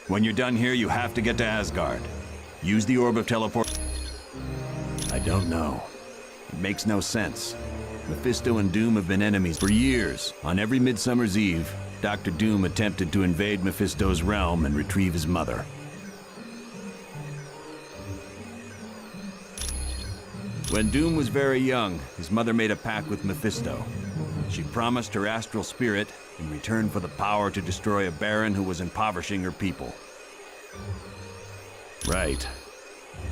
When you're done here, you have to get to Asgard. Use the orb of teleport. I don't know. It makes no sense. Mephisto and Doom have been enemies for years. On every Midsummer's Eve, Dr. Doom attempted to invade Mephisto's realm and retrieve his mother. When Doom was very young, his mother made a pact with Mephisto. She promised her astral spirit in return for the power to destroy a baron who was impoverishing her people. Right.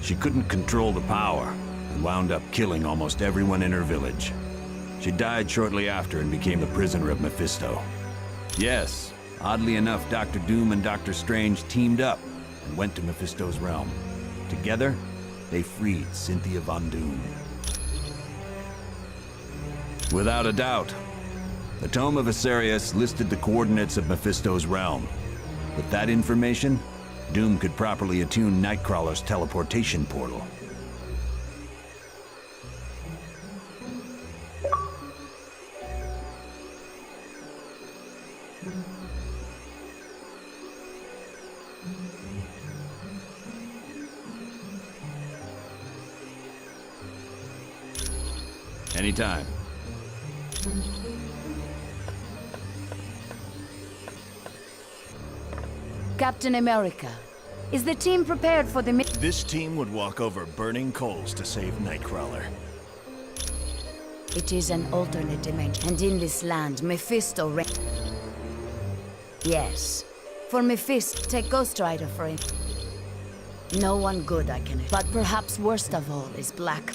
She couldn't control the power and wound up killing almost everyone in her village. She died shortly after and became a prisoner of Mephisto. Yes, oddly enough, Dr. Doom and Dr. Strange teamed up and went to Mephisto's realm. Together, they freed Cynthia Von Doom. Without a doubt, the Tome of Asarius listed the coordinates of Mephisto's realm. With that information, Doom could properly attune Nightcrawler's teleportation portal. Anytime. Captain America, is the team prepared for the This team would walk over burning coals to save Nightcrawler. It is an alternate dimension, and in this land, Mephisto Yes. For Mephisto, take Ghost Rider for him. No one good I can... But perhaps worst of all is Black.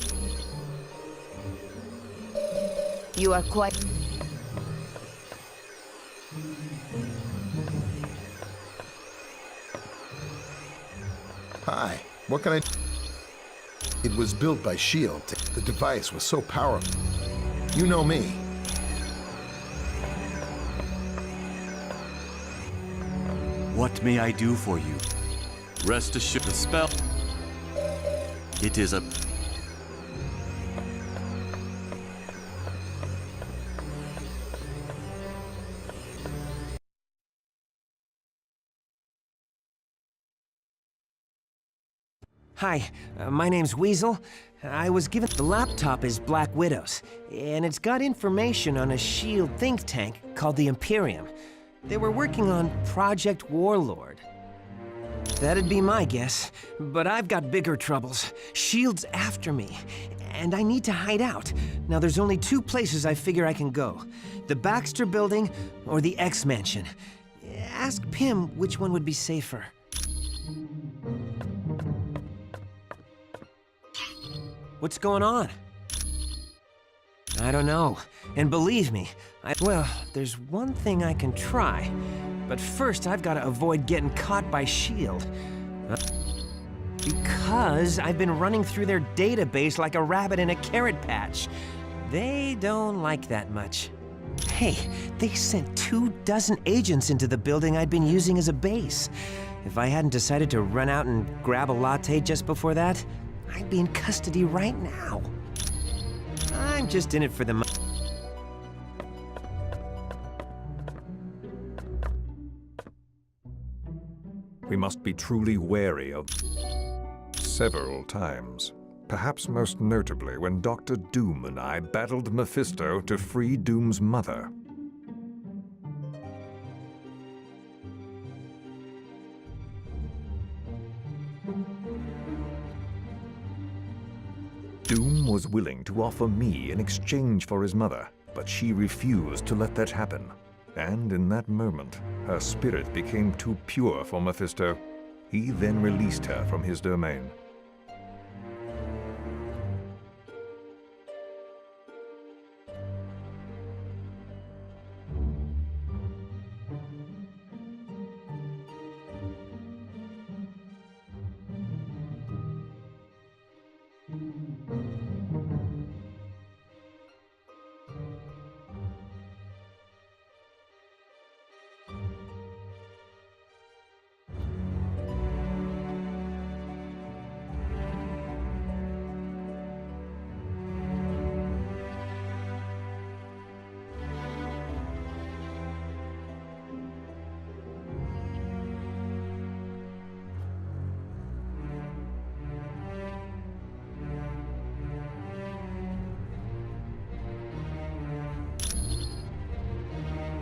You are quite... Hi, what can I... It was built by S.H.I.E.L.D. The device was so powerful. You know me. What may I do for you? Rest assured, the spell... It is a... Hi, my name's Weasel. I was given... The laptop is Black Widow's, and it's got information on a S.H.I.E.L.D. think tank called the Imperium. They were working on Project Warlord. That'd be my guess, but I've got bigger troubles. S.H.I.E.L.D's after me, and I need to hide out. Now, there's only two places I figure I can go. The Baxter Building or the X-Mansion. Ask Pym which one would be safer. What's going on? I don't know. And believe me, well, there's one thing I can try. But first, I've got to avoid getting caught by S.H.I.E.L.D. Because I've been running through their database like a rabbit in a carrot patch. They don't like that much. Hey, they sent 24 agents into the building I'd been using as a base. If I hadn't decided to run out and grab a latte just before that, I'd be in custody right now. I'm just in it for the money. We must be truly wary of... Several times. Perhaps most notably when Dr. Doom and I battled Mephisto to free Doom's mother. Doom was willing to offer me in exchange for his mother, but she refused to let that happen. And in that moment, her spirit became too pure for Mephisto. He then released her from his domain.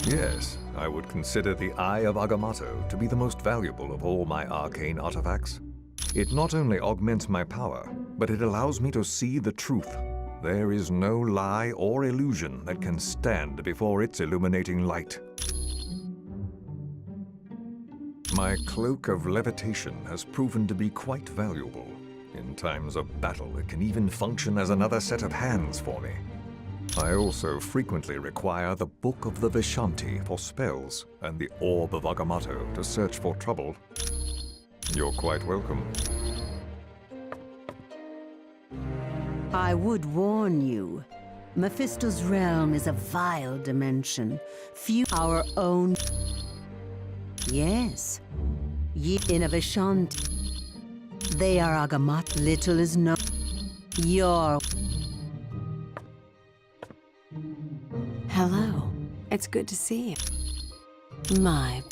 Yes, I would consider the Eye of Agamotto to be the most valuable of all my arcane artifacts. It not only augments my power, but it allows me to see the truth. There is no lie or illusion that can stand before its illuminating light. My cloak of levitation has proven to be quite valuable. In times of battle, it can even function as another set of hands for me. I also frequently require the Book of the Vishanti for spells and the Orb of Agamotto to search for trouble. You're quite welcome. I would warn you. Mephisto's realm is a vile dimension. Few our own... Yes. Ye in a Vishanti. They are Agamotto. Little is known. Your... Hello. It's good to see you. My...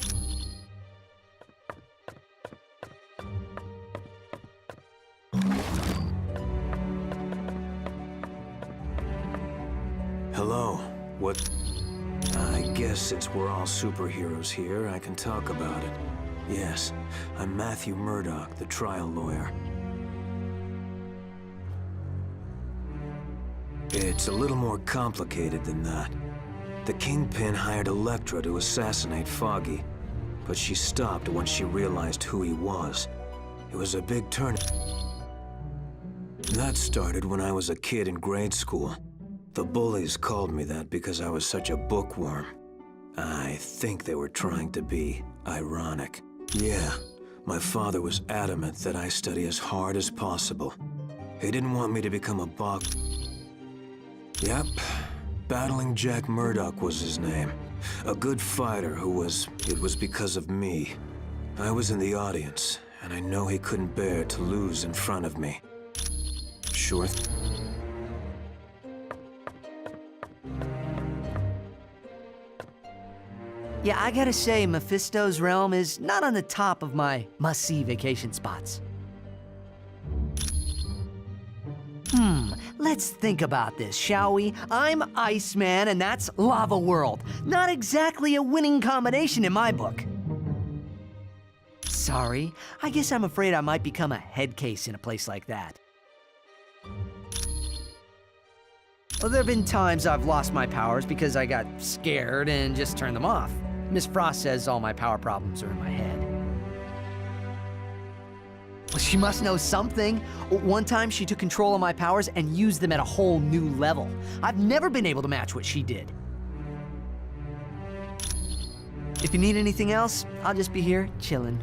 Hello. What? I guess since we're all superheroes here, I can talk about it. Yes, I'm Matthew Murdoch, the trial lawyer. It's a little more complicated than that. The Kingpin hired Elektra to assassinate Foggy, but she stopped once she realized who he was. It was a big turn. That started when I was a kid in grade school. The bullies called me that because I was such a bookworm. I think they were trying to be ironic. Yeah, my father was adamant that I study as hard as possible. He didn't want me to become a boxer. Yep, Battling Jack Murdoch was his name. A good fighter it was because of me. I was in the audience, and I know he couldn't bear to lose in front of me. Sure. Yeah, I gotta say, Mephisto's realm is not on the top of my must-see vacation spots. Let's think about this, shall we? I'm Iceman, and that's Lava World. Not exactly a winning combination in my book. Sorry, I guess I'm afraid I might become a head case in a place like that. Well, there have been times I've lost my powers because I got scared and just turned them off. Miss Frost says all my power problems are in my head. Well, she must know something. One time she took control of my powers and used them at a whole new level. I've never been able to match what she did. If you need anything else, I'll just be here chilling.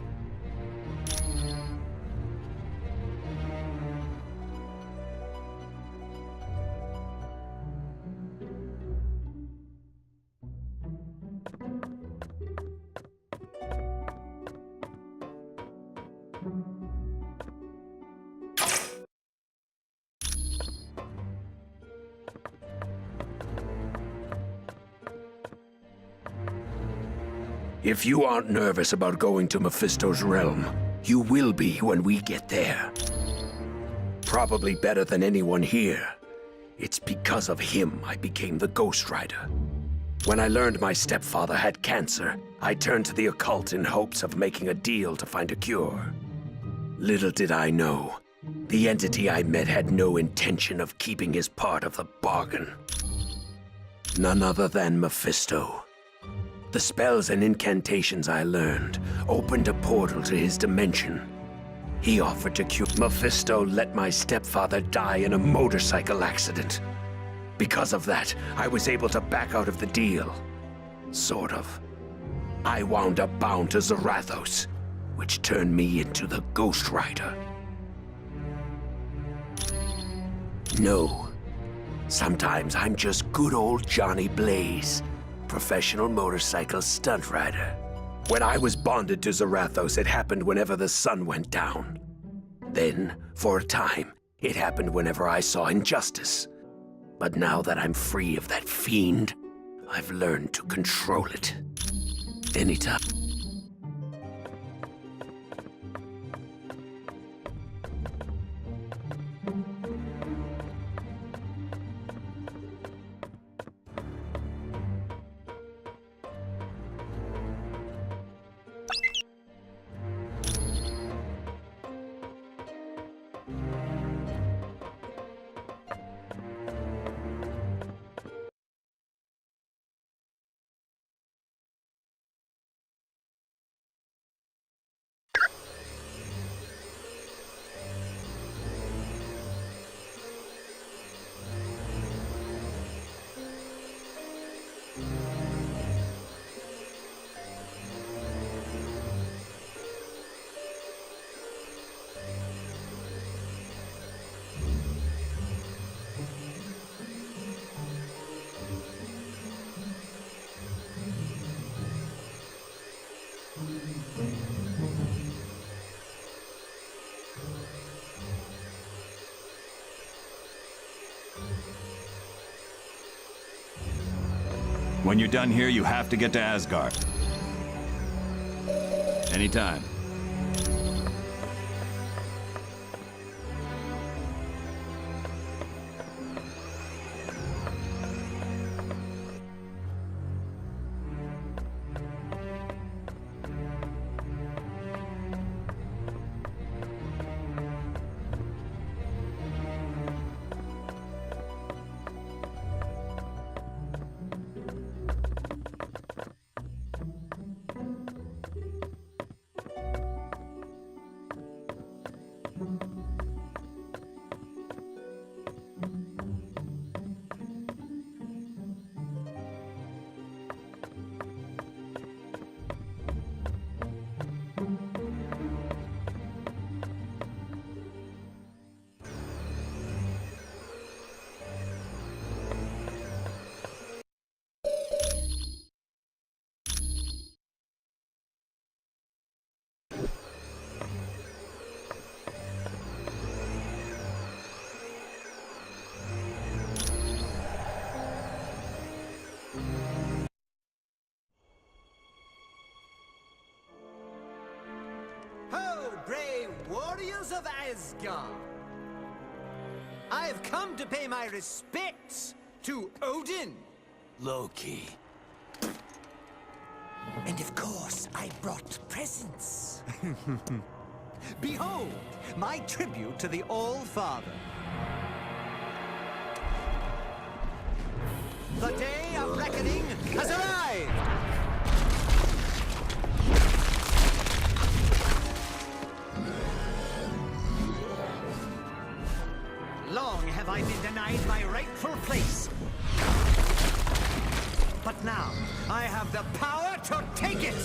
If you aren't nervous about going to Mephisto's realm, you will be when we get there. Probably better than anyone here. It's because of him I became the Ghost Rider. When I learned my stepfather had cancer, I turned to the occult in hopes of making a deal to find a cure. Little did I know, the entity I met had no intention of keeping his part of the bargain. None other than Mephisto. The spells and incantations I learned opened a portal to his dimension. He offered to cure. Mephisto let my stepfather die in a motorcycle accident. Because of that, I was able to back out of the deal. Sort of. I wound up bound to Zarathos, which turned me into the Ghost Rider. No. Sometimes I'm just good old Johnny Blaze. Professional motorcycle stunt rider. When I was bonded to Zarathos, it happened whenever the sun went down. Then, for a time, it happened whenever I saw injustice. But now that I'm free of that fiend, I've learned to control it. Anytime. When you're done here, you have to get to Asgard. Anytime. Ho, brave warriors of Asgard! I have come to pay my respects to Odin. Loki. And of course, I brought presents. Behold, my tribute to the All-Father. The day of reckoning has arrived! Long have I been denied my rightful place. But now, I have the power to take it!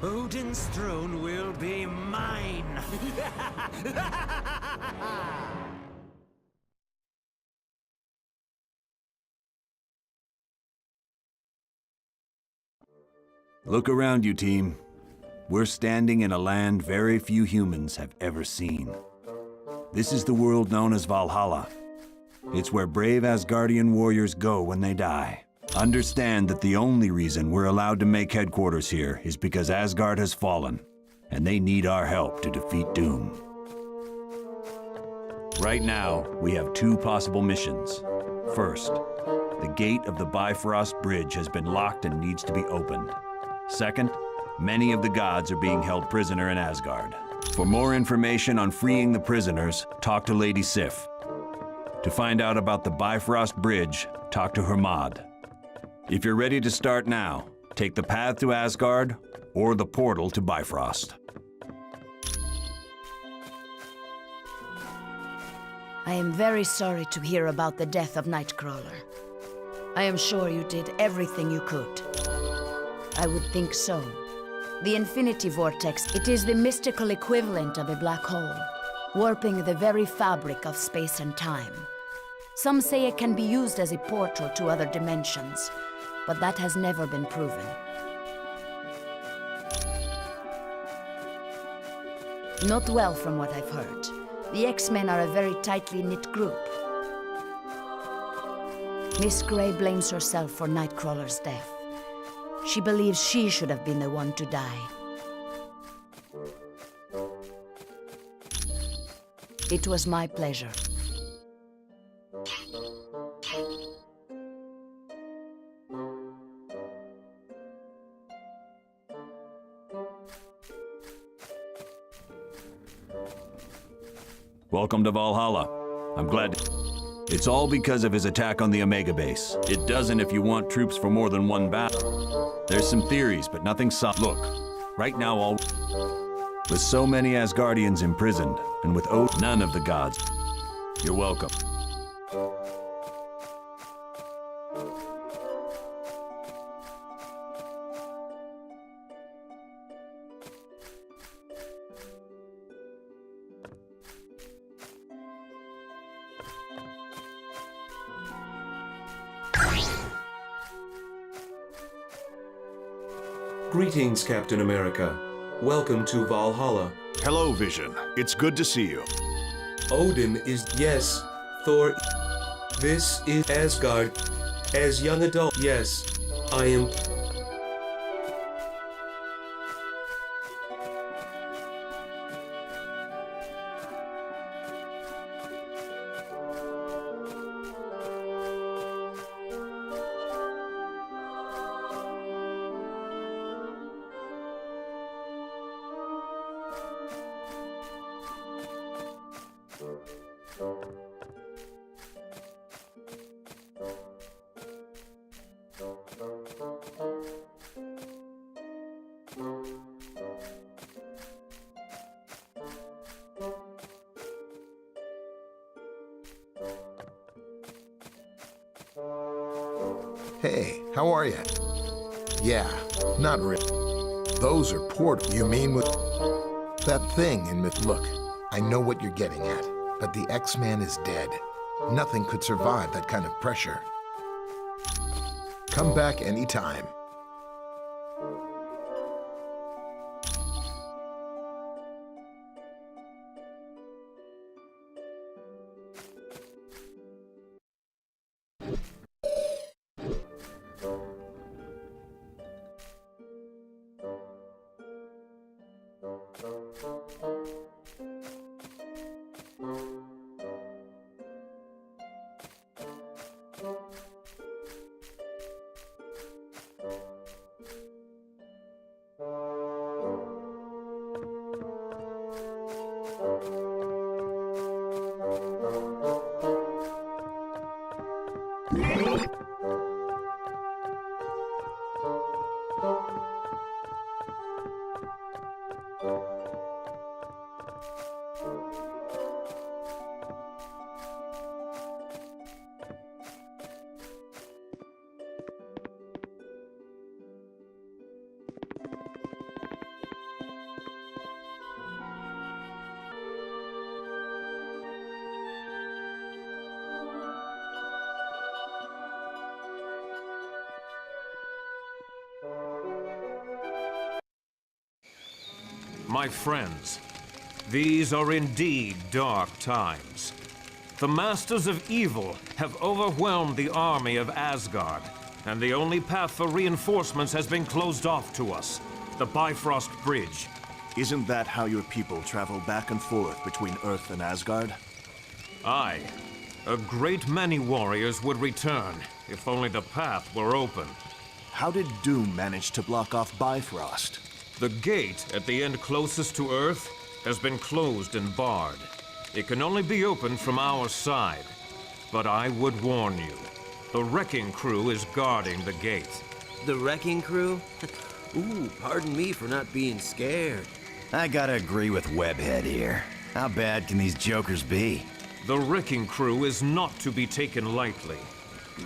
Odin's throne will be mine! Look around you, team. We're standing in a land very few humans have ever seen. This is the world known as Valhalla. It's where brave Asgardian warriors go when they die. Understand that the only reason we're allowed to make headquarters here is because Asgard has fallen, and they need our help to defeat Doom. Right now, we have two possible missions. First, the gate of the Bifrost Bridge has been locked and needs to be opened. Second, many of the gods are being held prisoner in Asgard. For more information on freeing the prisoners, talk to Lady Sif. To find out about the Bifrost Bridge, talk to Hermod. If you're ready to start now, take the path to Asgard or the portal to Bifrost. I am very sorry to hear about the death of Nightcrawler. I am sure you did everything you could. I would think so. The Infinity Vortex, it is the mystical equivalent of a black hole, warping the very fabric of space and time. Some say it can be used as a portal to other dimensions, but that has never been proven. Not well from what I've heard. The X-Men are a very tightly knit group. Miss Grey blames herself for Nightcrawler's death. She believes she should have been the one to die. It was my pleasure. Welcome to Valhalla. I'm glad It's all because of his attack on the Omega base. It doesn't if you want troops for more than one battle. There's some theories, but nothing solid. Look, Right now, all... With so many Asgardians imprisoned, and with none of the gods. You're welcome. Greetings, Captain America. Welcome to Valhalla. Hello, Vision. It's good to see you. Odin is yes. Thor. This is Asgard. As young adult, yes. I am. Hey, how are you? Yeah, not really. Those are portals. You mean with that thing in Myth? Look, I know what you're getting at, but the X-Man is dead. Nothing could survive that kind of pressure. Come back anytime. My friends, these are indeed dark times. The Masters of Evil have overwhelmed the army of Asgard, and the only path for reinforcements has been closed off to us, the Bifrost Bridge. Isn't that how your people travel back and forth between Earth and Asgard? Aye. A great many warriors would return, if only the path were open. How did Doom manage to block off Bifrost? The gate at the end closest to Earth has been closed and barred. It can only be opened from our side. But I would warn you, the Wrecking Crew is guarding the gate. The Wrecking Crew? Ooh, pardon me for not being scared. I gotta agree with Webhead here. How bad can these jokers be? The Wrecking Crew is not to be taken lightly.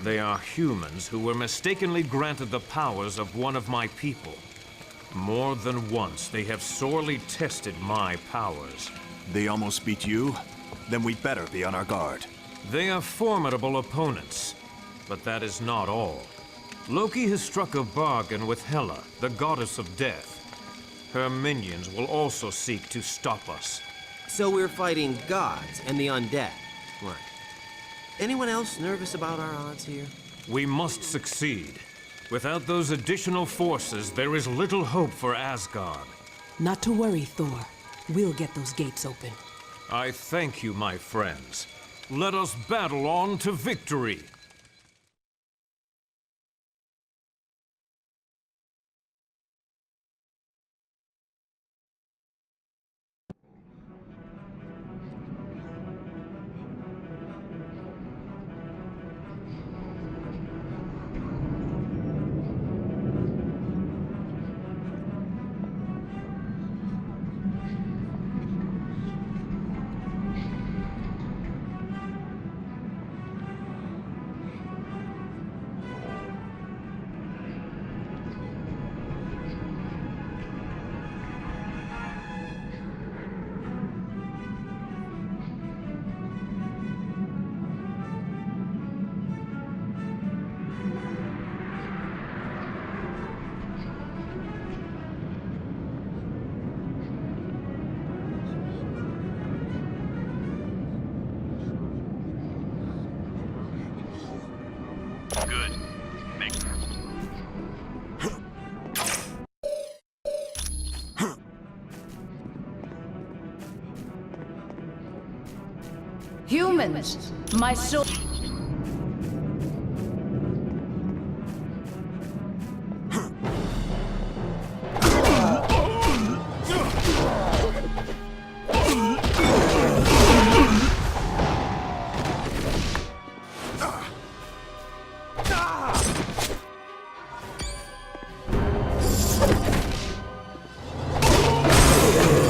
They are humans who were mistakenly granted the powers of one of my people. More than once, they have sorely tested my powers. They almost beat you? Then we'd better be on our guard. They are formidable opponents, but that is not all. Loki has struck a bargain with Hela, the goddess of death. Her minions will also seek to stop us. So we're fighting gods and the undead. Right. Anyone else nervous about our odds here? We must succeed. Without those additional forces, there is little hope for Asgard. Not to worry, Thor. We'll get those gates open. I thank you, my friends. Let us battle on to victory. Humans, my soul.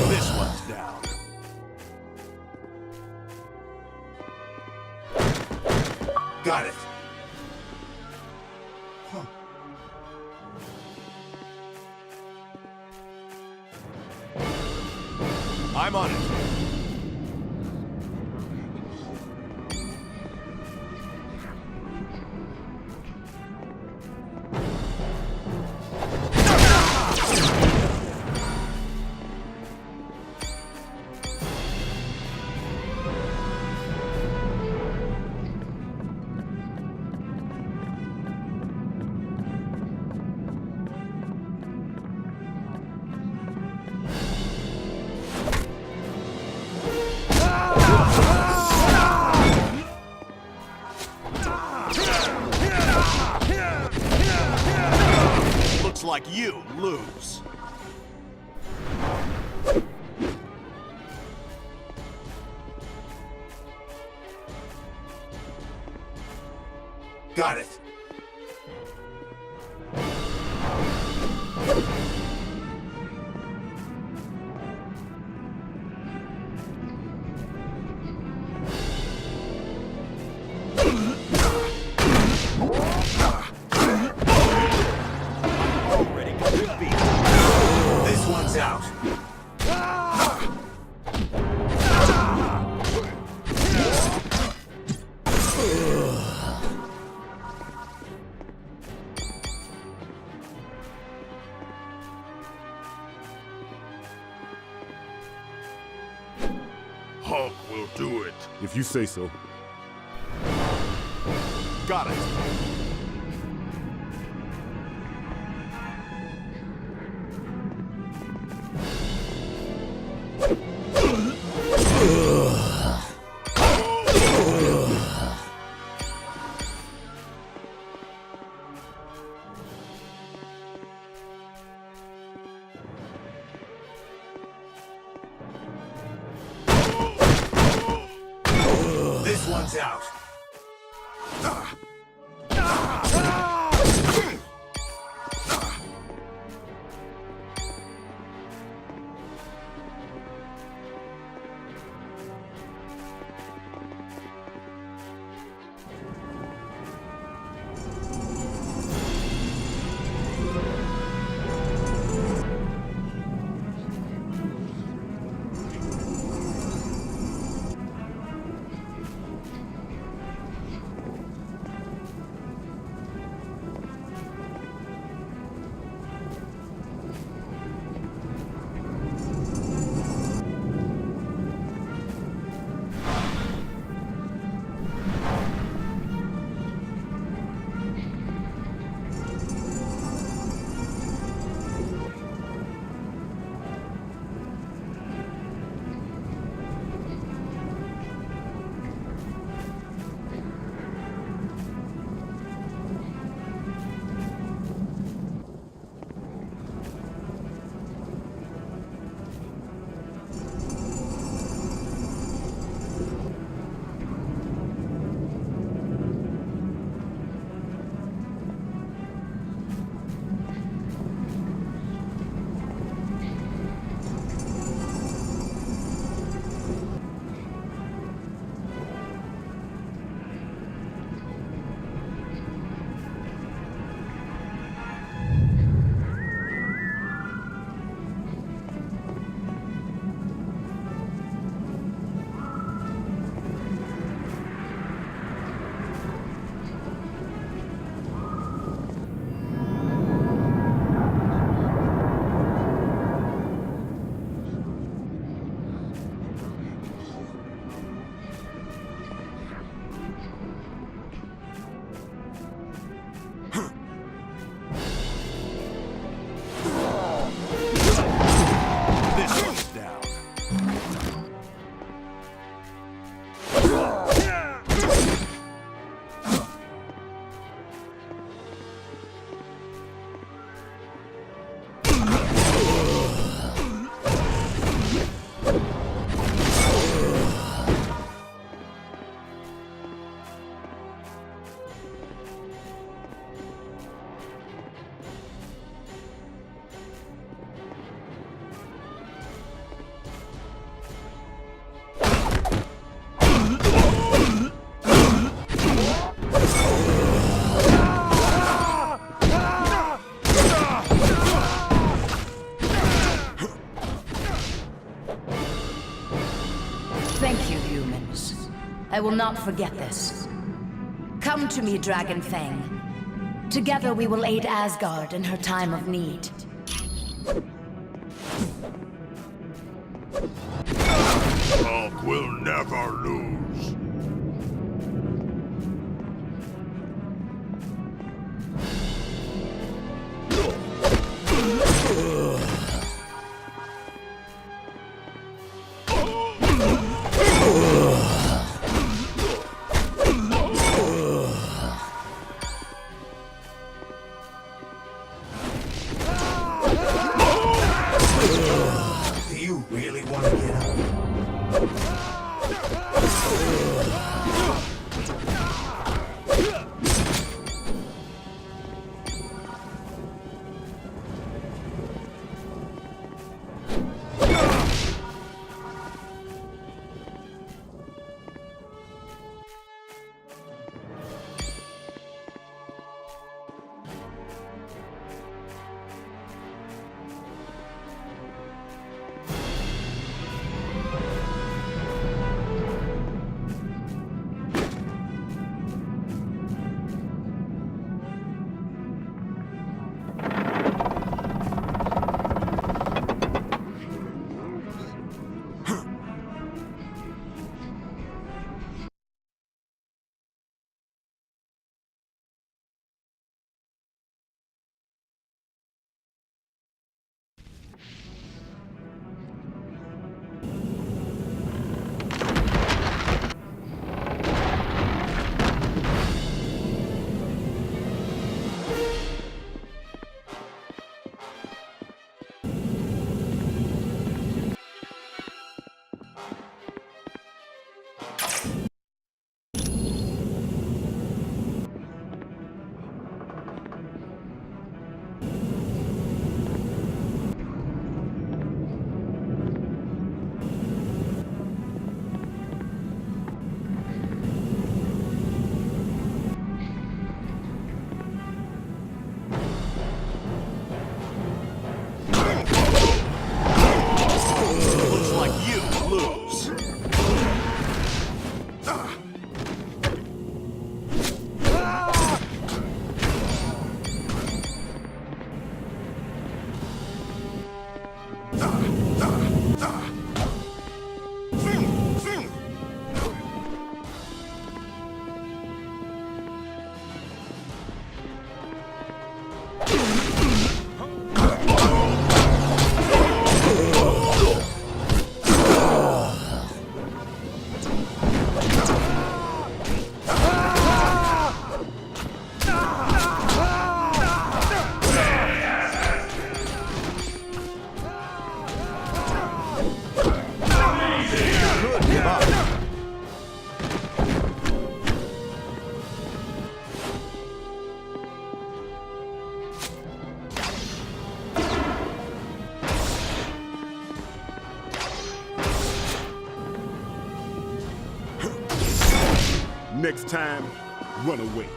This one's down. Got it. I'm on it. Looks like you lose. Got it. This one's out. Hawk will do it. If you say so. Got it. This one's out. I will not forget this. Come to me, Dragon Fang. Together we will aid Asgard in her time of need. Hulk will never lose. Do you really want to get up? Next time, run away.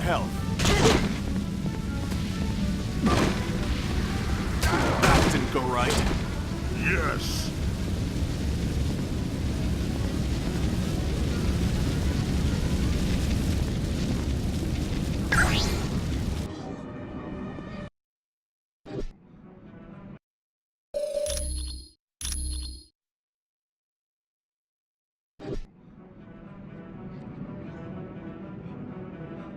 Health. That didn't go right. Yes.